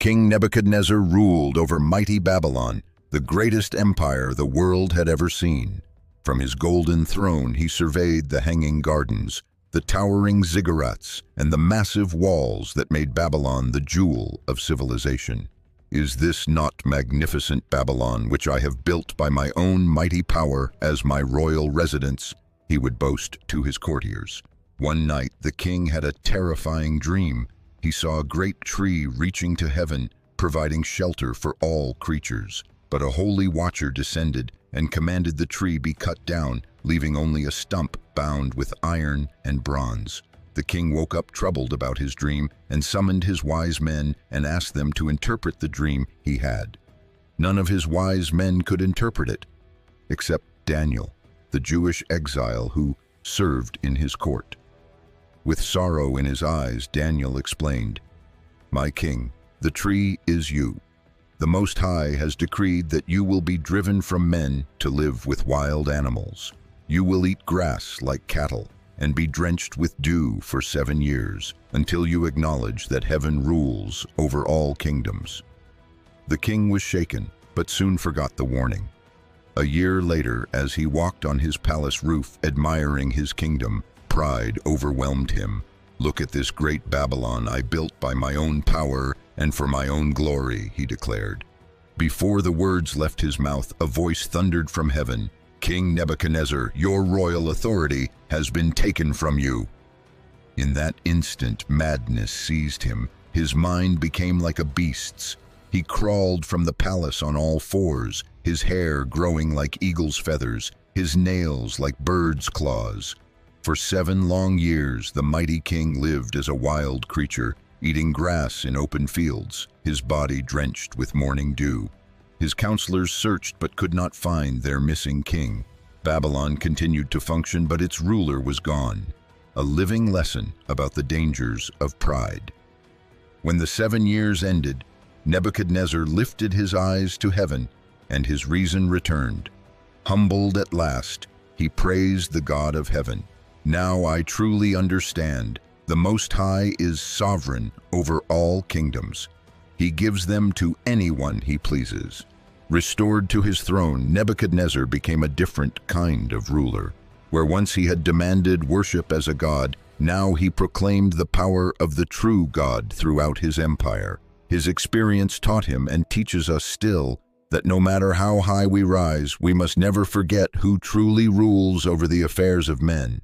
King Nebuchadnezzar ruled over mighty Babylon, the greatest empire the world had ever seen. From his golden throne he surveyed the hanging gardens, the towering ziggurats, and the massive walls that made Babylon the jewel of civilization. "Is this not magnificent Babylon, which I have built by my own mighty power as my royal residence?" he would boast to his courtiers. One night the king had a terrifying dream. He saw a great tree reaching to heaven, providing shelter for all creatures. But a holy watcher descended and commanded the tree be cut down, leaving only a stump bound with iron and bronze. The king woke up troubled about his dream and summoned his wise men and asked them to interpret the dream he had. None of his wise men could interpret it, except Daniel, the Jewish exile who served in his court. With sorrow in his eyes, Daniel explained, "My king, the tree is you. The Most High has decreed that you will be driven from men to live with wild animals. You will eat grass like cattle and be drenched with dew for 7 years, until you acknowledge that heaven rules over all kingdoms." The king was shaken, but soon forgot the warning. A year later, as he walked on his palace roof admiring his kingdom, pride overwhelmed him. "Look at this great Babylon I built by my own power and for my own glory," he declared. Before the words left his mouth, a voice thundered from heaven, "King Nebuchadnezzar, your royal authority has been taken from you." In that instant, madness seized him. His mind became like a beast's. He crawled from the palace on all fours, his hair growing like eagle's feathers, his nails like bird's claws. For 7 long years, the mighty king lived as a wild creature, eating grass in open fields, his body drenched with morning dew. His counselors searched but could not find their missing king. Babylon continued to function, but its ruler was gone. A living lesson about the dangers of pride. When the 7 years ended, Nebuchadnezzar lifted his eyes to heaven, and his reason returned. Humbled at last, he praised the God of heaven. "Now I truly understand. The Most High is sovereign over all kingdoms. He gives them to anyone he pleases." Restored to his throne, Nebuchadnezzar became a different kind of ruler. Where once he had demanded worship as a god, now he proclaimed the power of the true God throughout his empire. His experience taught him, and teaches us still, that no matter how high we rise, we must never forget who truly rules over the affairs of men.